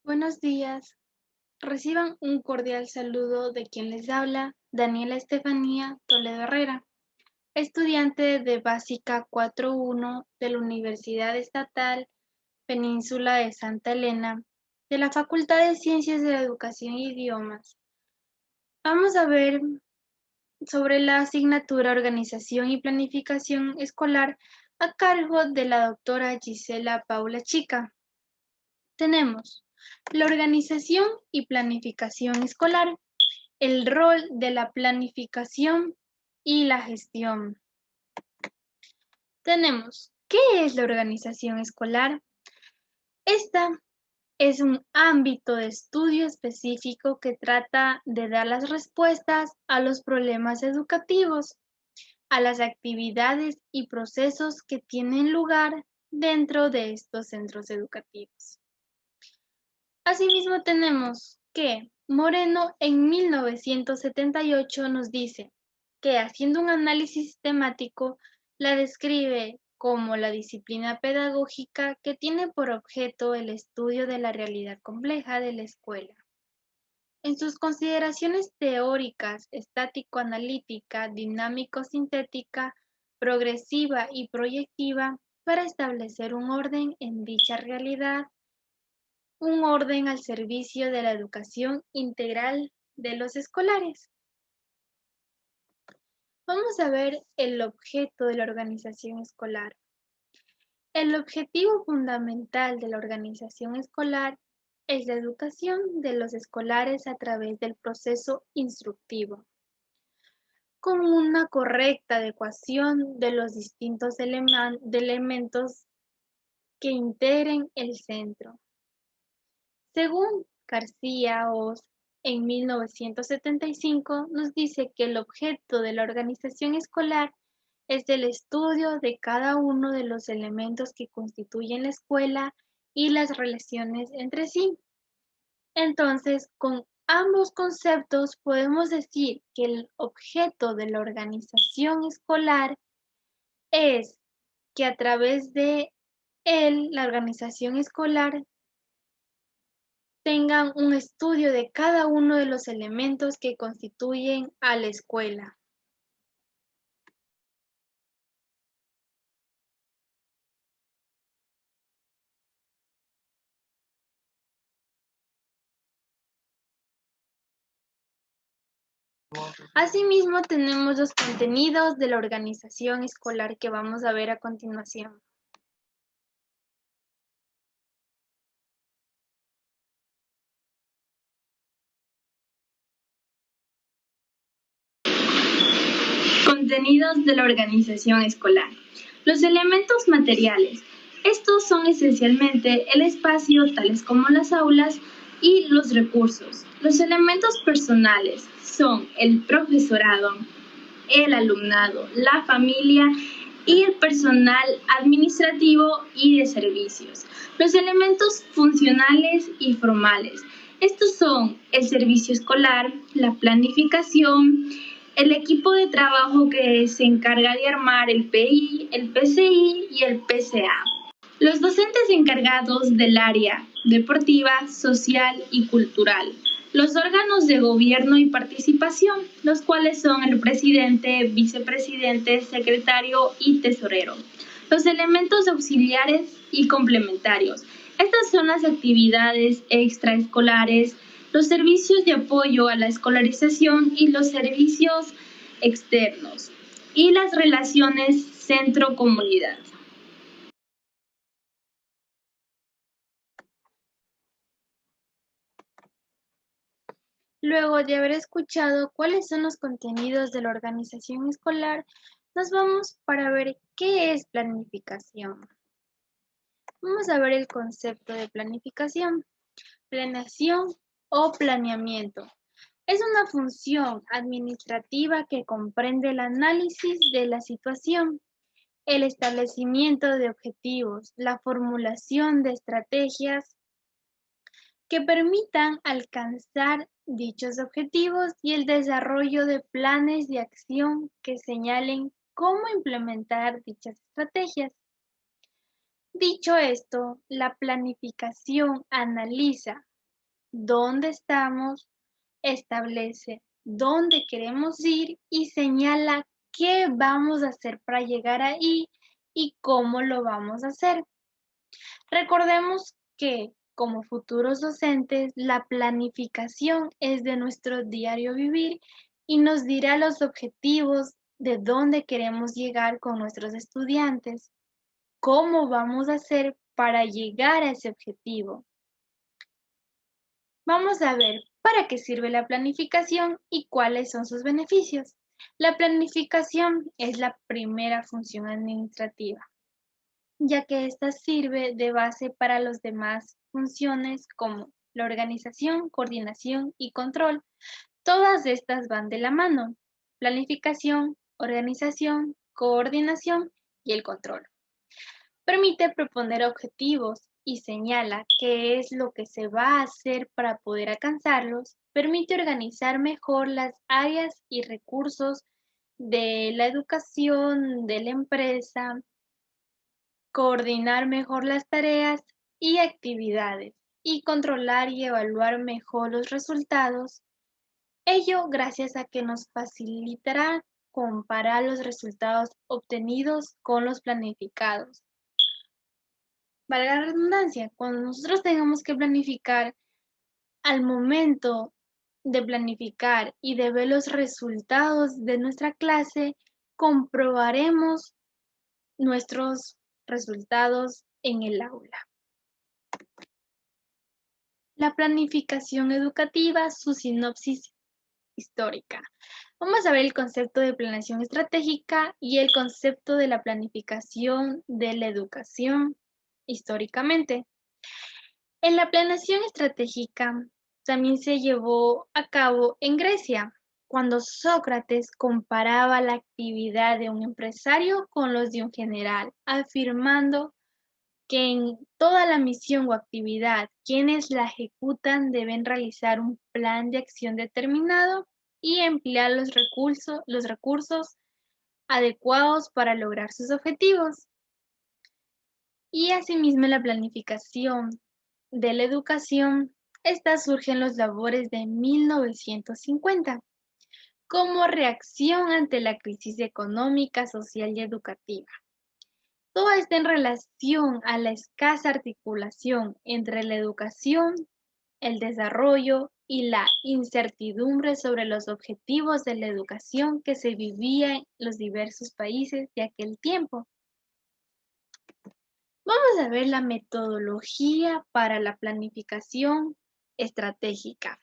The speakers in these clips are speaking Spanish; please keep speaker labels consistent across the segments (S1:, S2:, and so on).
S1: Buenos días. Reciban un cordial saludo de quien les habla, Daniela Estefanía Toledo Herrera, estudiante de Básica 4.1 de la Universidad Estatal Península de Santa Elena, de la Facultad de Ciencias de la Educación e Idiomas. Vamos a ver sobre la asignatura Organización y Planificación Escolar a cargo de la doctora Gisela Paula Chica. Tenemos la organización y planificación escolar, el rol de la planificación y la gestión. Tenemos, ¿qué es la organización escolar? Esta es un ámbito de estudio específico que trata de dar las respuestas a los problemas educativos, a las actividades y procesos que tienen lugar dentro de estos centros educativos. Asimismo tenemos que Moreno en 1978 nos dice que haciendo un análisis sistemático la describe como la disciplina pedagógica que tiene por objeto el estudio de la realidad compleja de la escuela. En sus consideraciones teóricas, estático-analítica, dinámico-sintética, progresiva y proyectiva, para establecer un orden en dicha realidad, un orden al servicio de la educación integral de los escolares. Vamos a ver el objeto de la organización escolar. El objetivo fundamental de la organización escolar es la educación de los escolares a través del proceso instructivo, con una correcta adecuación de los distintos elementos que integren el centro. Según García Oz, en 1975, nos dice que el objeto de la organización escolar es el estudio de cada uno de los elementos que constituyen la escuela y las relaciones entre sí. Entonces, con ambos conceptos podemos decir que el objeto de la organización escolar es que a través de él, la organización escolar tengan un estudio de cada uno de los elementos que constituyen a la escuela. Asimismo, tenemos los contenidos de la organización escolar que vamos a ver a continuación. Contenidos de la organización escolar. Los elementos materiales. Estos son esencialmente el espacio, tales como las aulas, y los recursos. Los elementos personales son el profesorado, el alumnado, la familia y el personal administrativo y de servicios. Los elementos funcionales y formales. Estos son el servicio escolar, la planificación, el equipo de trabajo que se encarga de armar el PI, el PCI y el PCA. Los docentes encargados del área deportiva, social y cultural. Los órganos de gobierno y participación, los cuales son el presidente, vicepresidente, secretario y tesorero. Los elementos auxiliares y complementarios. Estas son las actividades extraescolares, los servicios de apoyo a la escolarización y los servicios externos. Y las relaciones centro-comunidad. Luego de haber escuchado cuáles son los contenidos de la organización escolar, nos vamos para ver qué es planificación. Vamos a ver el concepto de planificación. Planeación o planeamiento. Es una función administrativa que comprende el análisis de la situación, el establecimiento de objetivos, la formulación de estrategias que permitan alcanzar dichos objetivos y el desarrollo de planes de acción que señalen cómo implementar dichas estrategias. Dicho esto, la planificación analiza dónde estamos, establece dónde queremos ir y señala qué vamos a hacer para llegar ahí y cómo lo vamos a hacer. Recordemos que como futuros docentes, la planificación es de nuestro diario vivir y nos dirá los objetivos de dónde queremos llegar con nuestros estudiantes, cómo vamos a hacer para llegar a ese objetivo. Vamos a ver para qué sirve la planificación y cuáles son sus beneficios. La planificación es la primera función administrativa, ya que ésta sirve de base para las demás funciones como la organización, coordinación y control. Todas estas van de la mano: planificación, organización, coordinación y el control. Permite proponer objetivos y señala qué es lo que se va a hacer para poder alcanzarlos. Permite organizar mejor las áreas y recursos de la educación de la empresa, coordinar mejor las tareas y actividades y controlar y evaluar mejor los resultados. Ello gracias a que nos facilitará comparar los resultados obtenidos con los planificados. Valga la redundancia, cuando nosotros tengamos que planificar, al momento de planificar y de ver los resultados de nuestra clase, comprobaremos nuestros resultados en el aula. La planificación educativa, su sinopsis histórica. Vamos a ver el concepto de planeación estratégica y el concepto de la planificación de la educación históricamente. En la planeación estratégica también se llevó a cabo en Grecia, cuando Sócrates comparaba la actividad de un empresario con los de un general, afirmando que en toda la misión o actividad quienes la ejecutan deben realizar un plan de acción determinado y emplear los recursos adecuados para lograr sus objetivos. Y asimismo la planificación de la educación, esta surge en los labores de 1950 como reacción ante la crisis económica, social y educativa. Todo está en relación a la escasa articulación entre la educación, el desarrollo y la incertidumbre sobre los objetivos de la educación que se vivía en los diversos países de aquel tiempo. Vamos a ver la metodología para la planificación estratégica.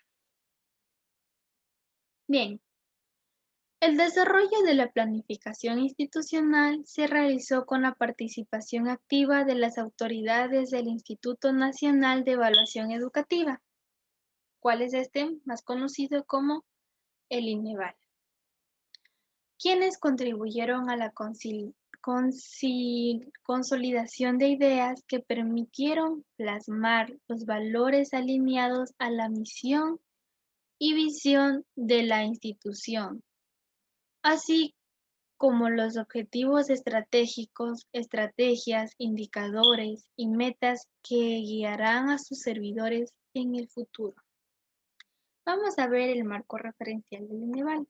S1: Bien, el desarrollo de la planificación institucional se realizó con la participación activa de las autoridades del Instituto Nacional de Evaluación Educativa. ¿Cuál es este? Más conocido como el INEVAL, quienes contribuyeron a la consolidación de ideas que permitieron plasmar los valores alineados a la misión y visión de la institución, así como los objetivos estratégicos, estrategias, indicadores y metas que guiarán a sus servidores en el futuro. Vamos a ver el marco referencial del INEVAL.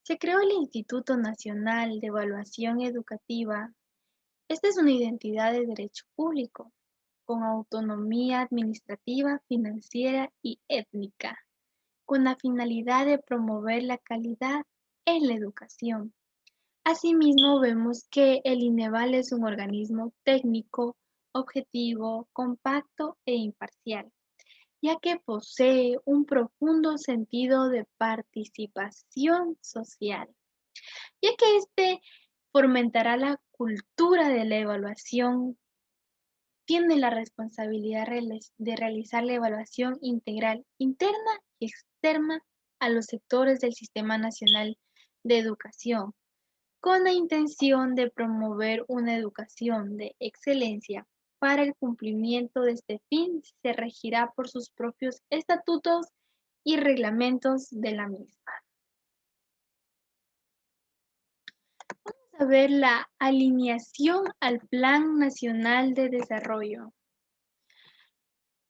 S1: Se creó el Instituto Nacional de Evaluación Educativa. Esta es una identidad de derecho público, con autonomía administrativa, financiera y étnica, con la finalidad de promover la calidad en la educación. Asimismo, vemos que el INEVAL es un organismo técnico, objetivo, compacto e imparcial, ya que posee un profundo sentido de participación social, ya que este fomentará la cultura de la evaluación, tiene la responsabilidad de realizar la evaluación integral, interna y externa a los sectores del Sistema Nacional de Educación, con la intención de promover una educación de excelencia. Para el cumplimiento de este fin, se regirá por sus propios estatutos y reglamentos de la misma. Vamos a ver la alineación al Plan Nacional de Desarrollo.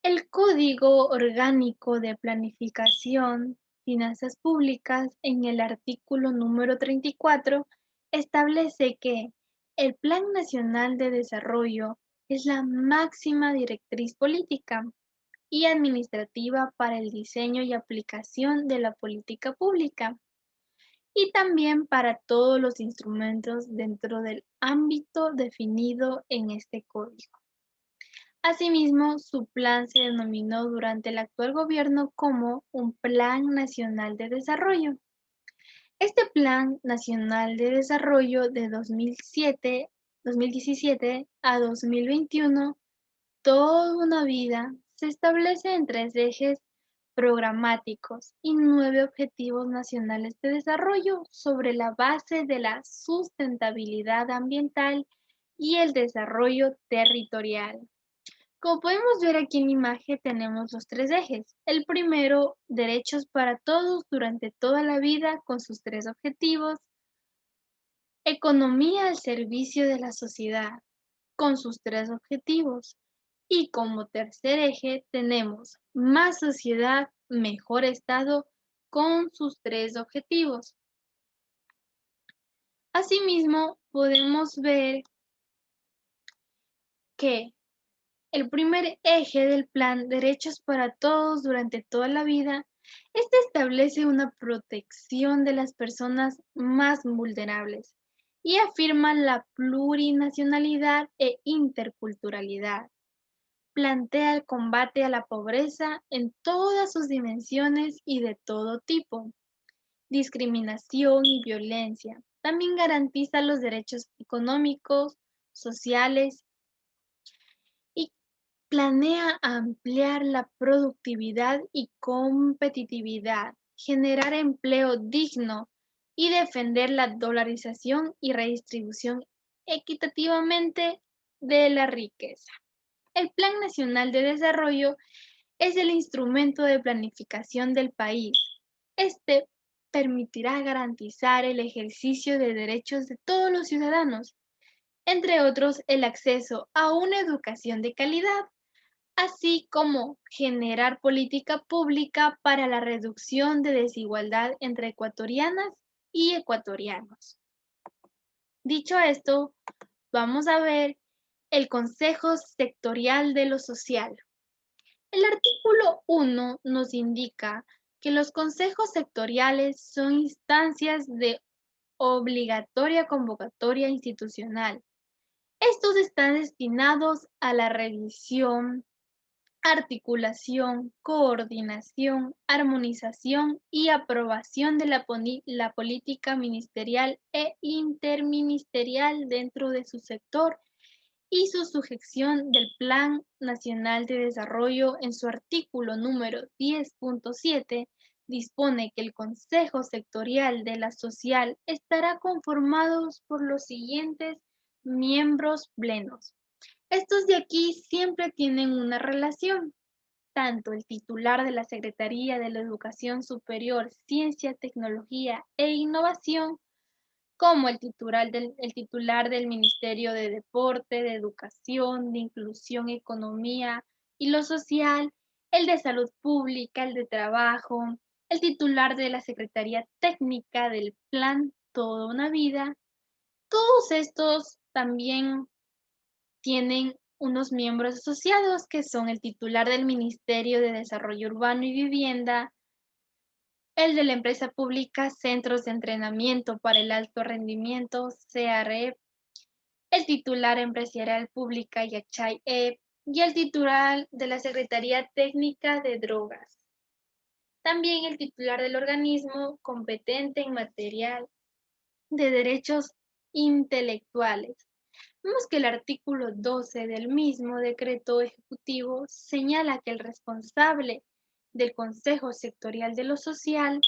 S1: El Código Orgánico de Planificación, Finanzas Públicas, en el artículo número 34, establece que el Plan Nacional de Desarrollo es la máxima directriz política y administrativa para el diseño y aplicación de la política pública y también para todos los instrumentos dentro del ámbito definido en este código. Asimismo, su plan se denominó durante el actual gobierno como un Plan Nacional de Desarrollo. Este Plan Nacional de Desarrollo de 2017 a 2021, toda una vida, se establece en 3 ejes programáticos y 9 objetivos nacionales de desarrollo sobre la base de la sustentabilidad ambiental y el desarrollo territorial. Como podemos ver aquí en la imagen, tenemos los 3 ejes. El primero, derechos para todos durante toda la vida con sus 3 objetivos. Economía al servicio de la sociedad con sus 3 objetivos. Y como tercer eje tenemos más sociedad, mejor estado con sus 3 objetivos. Asimismo, podemos ver que el primer eje del plan Derechos para Todos durante toda la vida, este establece una protección de las personas más vulnerables y afirma la plurinacionalidad e interculturalidad. Plantea el combate a la pobreza en todas sus dimensiones y de todo tipo, discriminación y violencia. También garantiza los derechos económicos, sociales y planea ampliar la productividad y competitividad, generar empleo digno y defender la dolarización y redistribución equitativamente de la riqueza. El Plan Nacional de Desarrollo es el instrumento de planificación del país. Este permitirá garantizar el ejercicio de derechos de todos los ciudadanos, entre otros el acceso a una educación de calidad, así como generar política pública para la reducción de desigualdad entre ecuatorianas y ecuatorianos. Dicho esto, vamos a ver el Consejo Sectorial de lo Social. El artículo 1 nos indica que los consejos sectoriales son instancias de obligatoria convocatoria institucional. Estos están destinados a la revisión, articulación, coordinación, armonización y aprobación de la política ministerial e interministerial dentro de su sector y su sujeción del Plan Nacional de Desarrollo. En su artículo número 10.7 dispone que el Consejo Sectorial de la Social estará conformado por los siguientes miembros plenos. Estos de aquí siempre tienen una relación. Tanto el titular de la Secretaría de la Educación Superior, Ciencia, Tecnología e Innovación, como el titular del Ministerio de Deporte, de Educación, de Inclusión, Economía y lo Social, el de Salud Pública, el de Trabajo, el titular de la Secretaría Técnica del Plan Toda una Vida. Todos estos también tienen unos miembros asociados que son el titular del Ministerio de Desarrollo Urbano y Vivienda, el de la empresa pública Centros de Entrenamiento para el Alto Rendimiento, CRE, el titular empresarial pública Yachay-EP y el titular de la Secretaría Técnica de Drogas. También el titular del organismo competente en materia de derechos intelectuales. Vemos que el artículo 12 del mismo decreto ejecutivo señala que el responsable del Consejo Sectorial de lo Social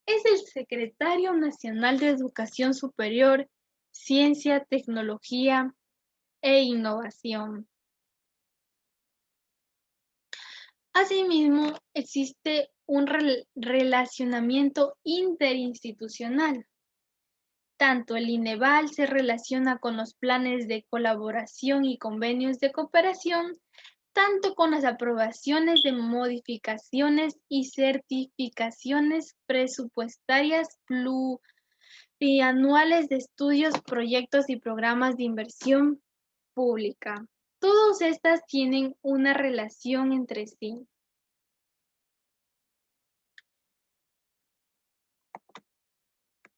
S1: es el Secretario Nacional de Educación Superior, Ciencia, Tecnología e Innovación. Asimismo, existe un relacionamiento interinstitucional. Tanto el INEVAL se relaciona con los planes de colaboración y convenios de cooperación, tanto con las aprobaciones de modificaciones y certificaciones presupuestarias plurianuales de estudios, proyectos y programas de inversión pública. Todas estas tienen una relación entre sí.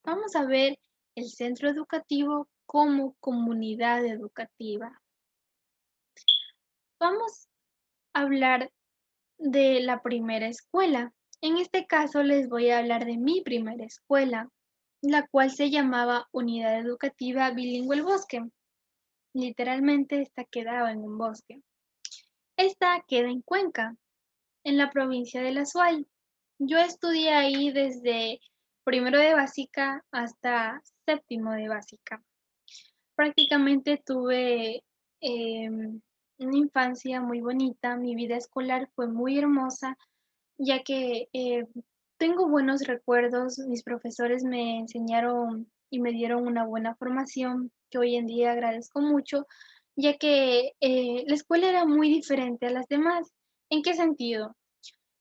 S1: Vamos a ver el centro educativo como comunidad educativa. Vamos a hablar de la primera escuela. En este caso les voy a hablar de mi primera escuela, la cual se llamaba Unidad Educativa Bilingüe El Bosque. Literalmente esta quedaba en un bosque. Esta queda en Cuenca, en la provincia de La Suay. Yo estudié ahí desde primero de básica hasta séptimo de básica. Prácticamente tuve una infancia muy bonita, mi vida escolar fue muy hermosa, ya que tengo buenos recuerdos, mis profesores me enseñaron y me dieron una buena formación que hoy en día agradezco mucho, ya que la escuela era muy diferente a las demás. ¿En qué sentido?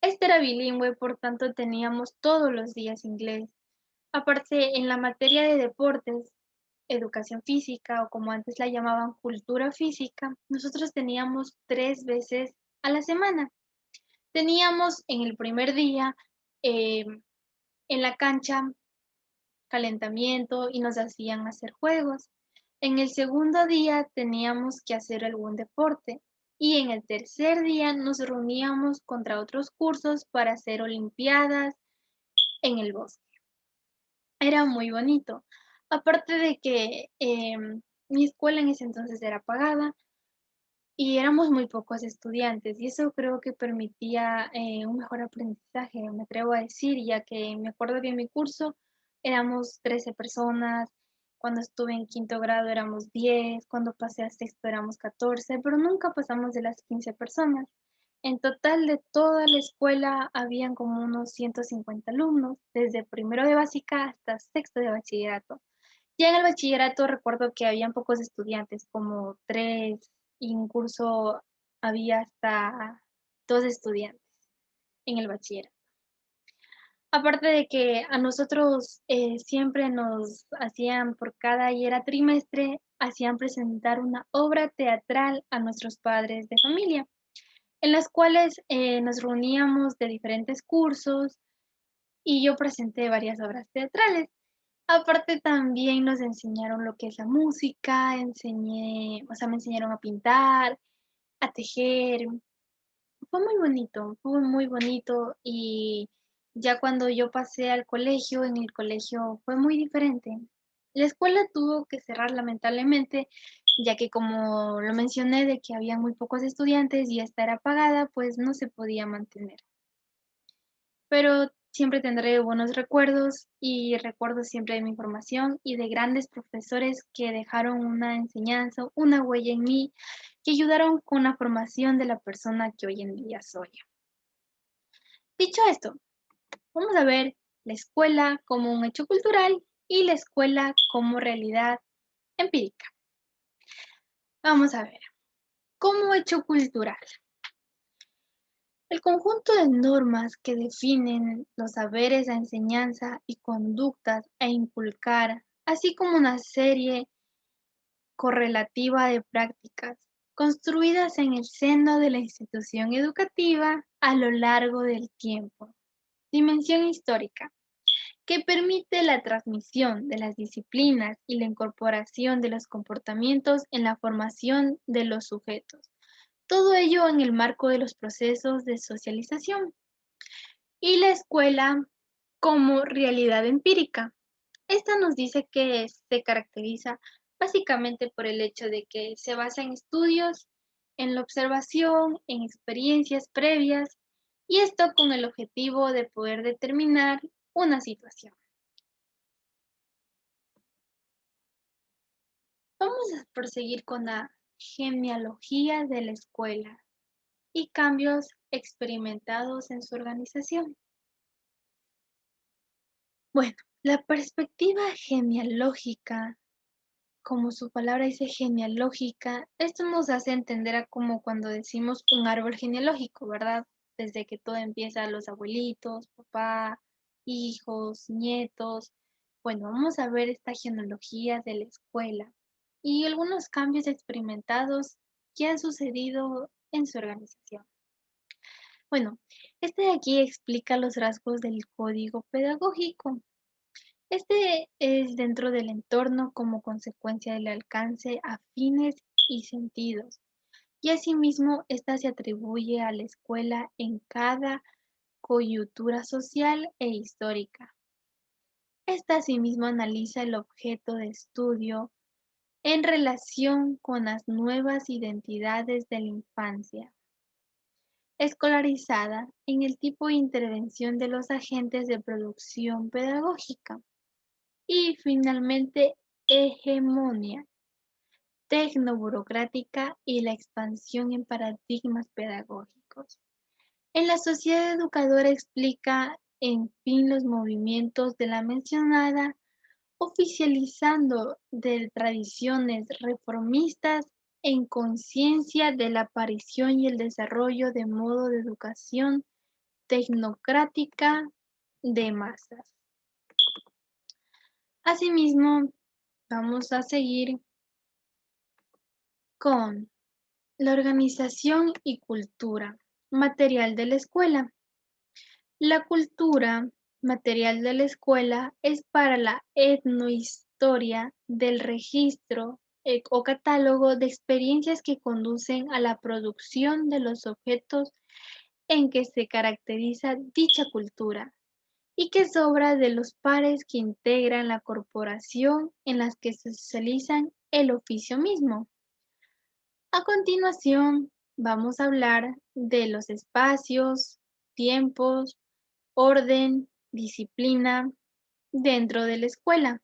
S1: Este era bilingüe, por tanto teníamos todos los días inglés. Aparte, en la materia de deportes, educación física o como antes la llamaban cultura física, nosotros teníamos 3 veces a la semana. Teníamos en el primer día en la cancha calentamiento y nos hacían hacer juegos. En el segundo día teníamos que hacer algún deporte y en el tercer día nos reuníamos contra otros cursos para hacer olimpiadas en el bosque. Era muy bonito. Aparte de que mi escuela en ese entonces era pagada y éramos muy pocos estudiantes y eso creo que permitía un mejor aprendizaje, me atrevo a decir, ya que me acuerdo que en mi curso éramos 13 personas, cuando estuve en quinto grado éramos 10, cuando pasé a sexto éramos 14, pero nunca pasamos de las 15 personas. En total de toda la escuela habían como unos 150 alumnos, desde primero de básica hasta sexto de bachillerato. Ya en el bachillerato recuerdo que habían pocos estudiantes, como 3, y en curso había hasta 2 estudiantes en el bachillerato. Aparte de que a nosotros siempre nos hacían, por cada y era trimestre, hacían presentar una obra teatral a nuestros padres de familia, en las cuales nos reuníamos de diferentes cursos y yo presenté varias obras teatrales. Aparte también nos enseñaron lo que es la música, me enseñaron a pintar, a tejer. Fue muy bonito y ya cuando yo pasé al colegio, en el colegio fue muy diferente. La escuela tuvo que cerrar lamentablemente, ya que como lo mencioné de que había muy pocos estudiantes y esta era pagada, pues no se podía mantener. Pero siempre tendré buenos recuerdos y recuerdo siempre de mi formación y de grandes profesores que dejaron una enseñanza, una huella en mí, que ayudaron con la formación de la persona que hoy en día soy. Dicho esto, vamos a ver la escuela como un hecho cultural y la escuela como realidad empírica. Vamos a ver, como hecho cultural. El conjunto de normas que definen los saberes a enseñanza y conductas a inculcar, así como una serie correlativa de prácticas construidas en el seno de la institución educativa a lo largo del tiempo. Dimensión histórica, que permite la transmisión de las disciplinas y la incorporación de los comportamientos en la formación de los sujetos. Todo ello en el marco de los procesos de socialización. Y la escuela como realidad empírica. Esta nos dice que se caracteriza básicamente por el hecho de que se basa en estudios, en la observación, en experiencias previas, y esto con el objetivo de poder determinar una situación. Vamos a proseguir con la genealogía de la escuela y cambios experimentados en su organización. Bueno, la perspectiva genealógica como su palabra dice genealógica, esto nos hace entender a como cuando decimos un árbol genealógico, ¿verdad? Desde que todo empieza, los abuelitos, papá, hijos, nietos. Bueno, vamos a ver esta genealogía de la escuela y algunos cambios experimentados que han sucedido en su organización. Bueno, este de aquí explica los rasgos del código pedagógico. Este es dentro del entorno como consecuencia del alcance a fines y sentidos, y asimismo esta se atribuye a la escuela en cada coyuntura social e histórica. Esta asimismo analiza el objeto de estudio en relación con las nuevas identidades de la infancia, escolarizada en el tipo de intervención de los agentes de producción pedagógica y finalmente hegemonía tecno-burocrática y la expansión en paradigmas pedagógicos. En la sociedad educadora explica, en fin, los movimientos de la mencionada, oficializando de tradiciones reformistas en conciencia de la aparición y el desarrollo de modo de educación tecnocrática de masas. Asimismo, vamos a seguir con la organización y cultura material de la escuela. La cultura material de la escuela es para la etnohistoria del registro o catálogo de experiencias que conducen a la producción de los objetos en que se caracteriza dicha cultura y que es obra de los pares que integran la corporación en las que se socializan el oficio mismo. A continuación, vamos a hablar de los espacios, tiempos, orden, disciplina dentro de la escuela.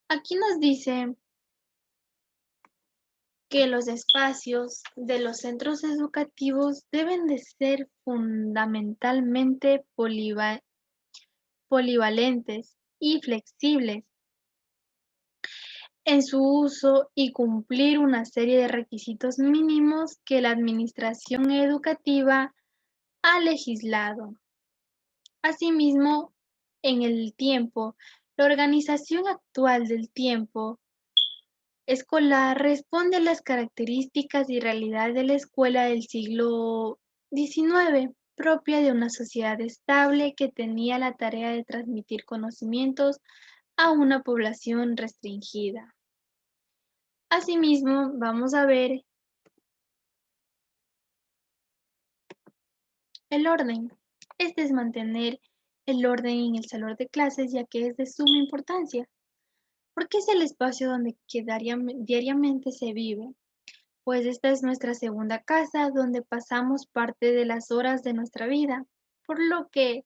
S1: Aquí nos dice que los espacios de los centros educativos deben de ser fundamentalmente polivalentes y flexibles en su uso y cumplir una serie de requisitos mínimos que la administración educativa ha legislado. Asimismo, en el tiempo, la organización actual del tiempo escolar responde a las características y realidad de la escuela del siglo XIX, propia de una sociedad estable que tenía la tarea de transmitir conocimientos a una población restringida. Asimismo, vamos a ver el orden. Este es mantener el orden en el salón de clases, ya que es de suma importancia, porque es el espacio donde diariamente se vive, pues esta es nuestra segunda casa donde pasamos parte de las horas de nuestra vida, por lo que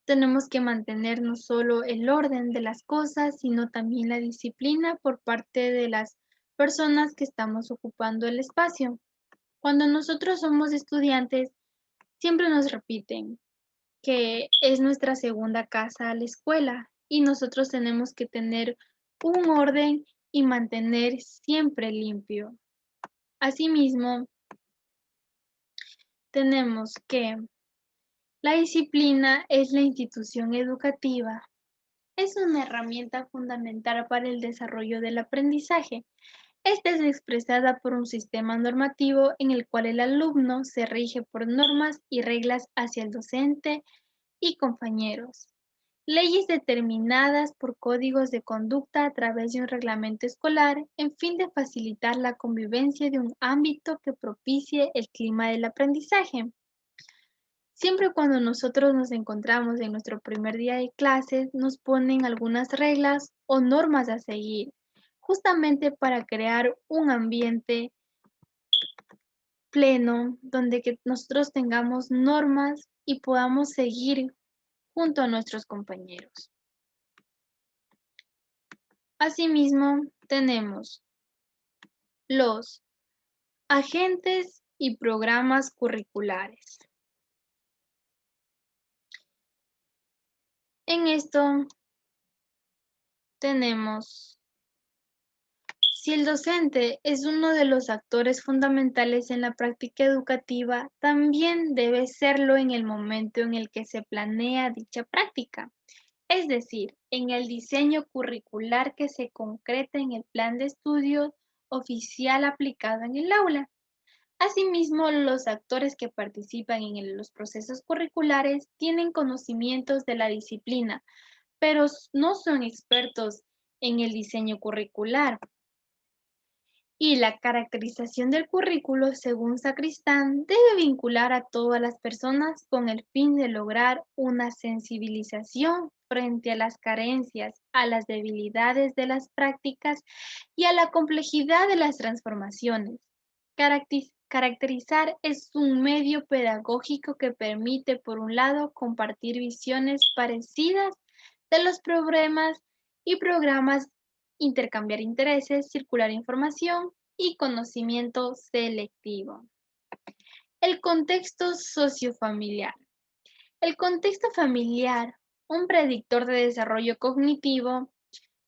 S1: tenemos que mantener no solo el orden de las cosas, sino también la disciplina por parte de las personas que estamos ocupando el espacio. Cuando nosotros somos estudiantes, siempre nos repiten que es nuestra segunda casa a la escuela y nosotros tenemos que tener un orden y mantener siempre limpio. Asimismo, tenemos que la disciplina es la institución educativa. Es una herramienta fundamental para el desarrollo del aprendizaje. Esta es expresada por un sistema normativo en el cual el alumno se rige por normas y reglas hacia el docente y compañeros. Leyes determinadas por códigos de conducta a través de un reglamento escolar en fin de facilitar la convivencia de un ámbito que propicie el clima del aprendizaje. Siempre cuando nosotros nos encontramos en nuestro primer día de clases, nos ponen algunas reglas o normas a seguir, justamente para crear un ambiente pleno donde que nosotros tengamos normas y podamos seguir junto a nuestros compañeros. Asimismo, tenemos los agentes y programas curriculares. En esto tenemos, si el docente es uno de los actores fundamentales en la práctica educativa, también debe serlo en el momento en el que se planea dicha práctica, es decir, en el diseño curricular que se concreta en el plan de estudio oficial aplicado en el aula. Asimismo, los actores que participan en los procesos curriculares tienen conocimientos de la disciplina, pero no son expertos en el diseño curricular. Y la caracterización del currículo, según Sacristán, debe vincular a todas las personas con el fin de lograr una sensibilización frente a las carencias, a las debilidades de las prácticas y a la complejidad de las transformaciones. Caracterizar es un medio pedagógico que permite, por un lado, compartir visiones parecidas de los problemas y programas, intercambiar intereses, circular información y conocimiento selectivo. El contexto sociofamiliar. El contexto familiar, un predictor de desarrollo cognitivo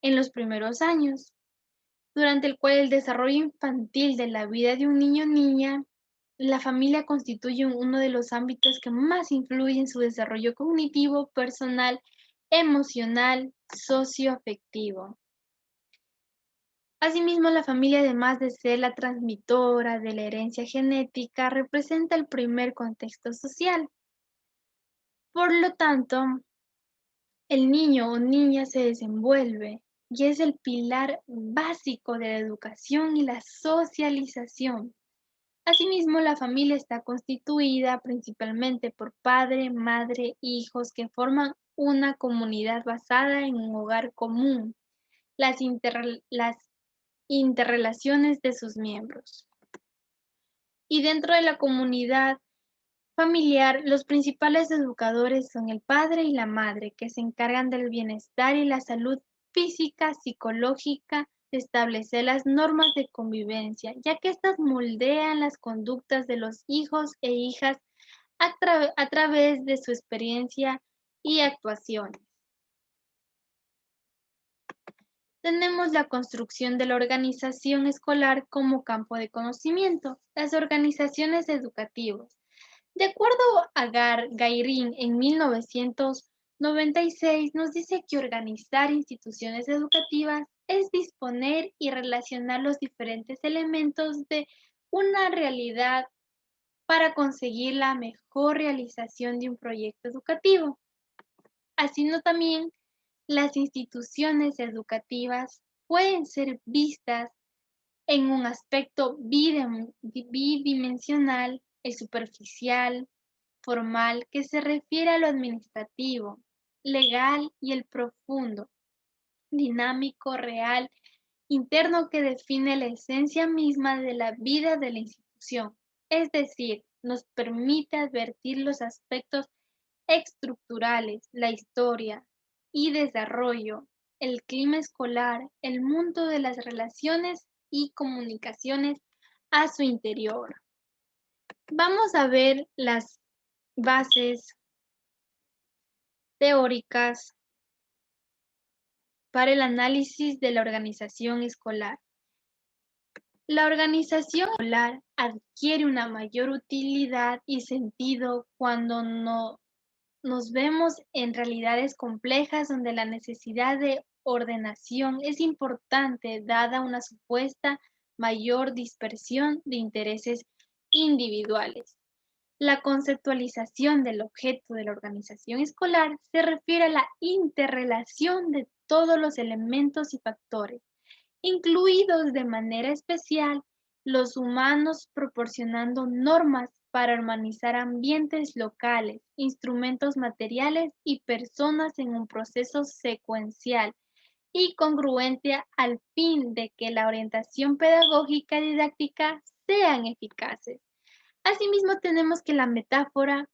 S1: en los primeros años, durante el cual el desarrollo infantil de la vida de un niño o niña, la familia constituye uno de los ámbitos que más influyen en su desarrollo cognitivo, personal, emocional, socioafectivo. Asimismo, la familia, además de ser la transmitora de la herencia genética, representa el primer contexto social. Por lo tanto, el niño o niña se desenvuelve y es el pilar básico de la educación y la socialización. Asimismo, la familia está constituida principalmente por padre, madre, hijos que forman una comunidad basada en un hogar común. Las interrelaciones de sus miembros. Y dentro de la comunidad familiar, los principales educadores son el padre y la madre, que se encargan del bienestar y la salud física, psicológica, de establecer las normas de convivencia, ya que éstas moldean las conductas de los hijos e hijas a través de su experiencia y actuaciones. Tenemos la construcción de la organización escolar como campo de conocimiento, las organizaciones educativas. De acuerdo a Gairin, en 1996 nos dice que organizar instituciones educativas es disponer y relacionar los diferentes elementos de una realidad para conseguir la mejor realización de un proyecto educativo. Haciendo también las instituciones educativas pueden ser vistas en un aspecto bidimensional, el superficial, formal, que se refiere a lo administrativo, legal, y el profundo, dinámico, real, interno, que define la esencia misma de la vida de la institución. Es decir, nos permite advertir los aspectos estructurales, la historia y desarrollo, el clima escolar, el mundo de las relaciones y comunicaciones a su interior. Vamos a ver las bases teóricas para el análisis de la organización escolar. La organización escolar adquiere una mayor utilidad y sentido cuando nos vemos en realidades complejas donde la necesidad de ordenación es importante dada una supuesta mayor dispersión de intereses individuales. La conceptualización del objeto de la organización escolar se refiere a la interrelación de todos los elementos y factores, incluidos de manera especial los humanos, proporcionando normas para armonizar ambientes locales, instrumentos materiales y personas en un proceso secuencial y congruente al fin de que la orientación pedagógica y didáctica sean eficaces. Asimismo, tenemos que la metáfora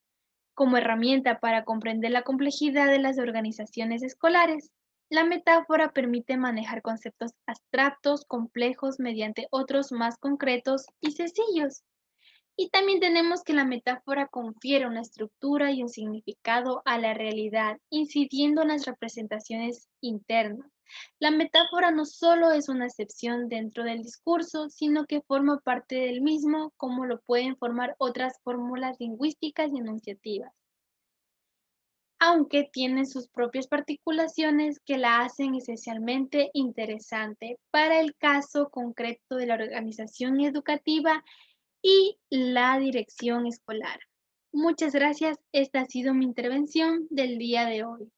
S1: como herramienta para comprender la complejidad de las organizaciones escolares. La metáfora permite manejar conceptos abstractos, complejos, mediante otros más concretos y sencillos. Y también tenemos que la metáfora confiere una estructura y un significado a la realidad, incidiendo en las representaciones internas, La metáfora no solo es una excepción dentro del discurso, sino que forma parte del mismo, como lo pueden formar otras fórmulas lingüísticas y enunciativas, aunque tienen sus propias particulaciones que la hacen esencialmente interesante para el caso concreto de la organización educativa y la dirección escolar. Muchas gracias. Esta ha sido mi intervención del día de hoy.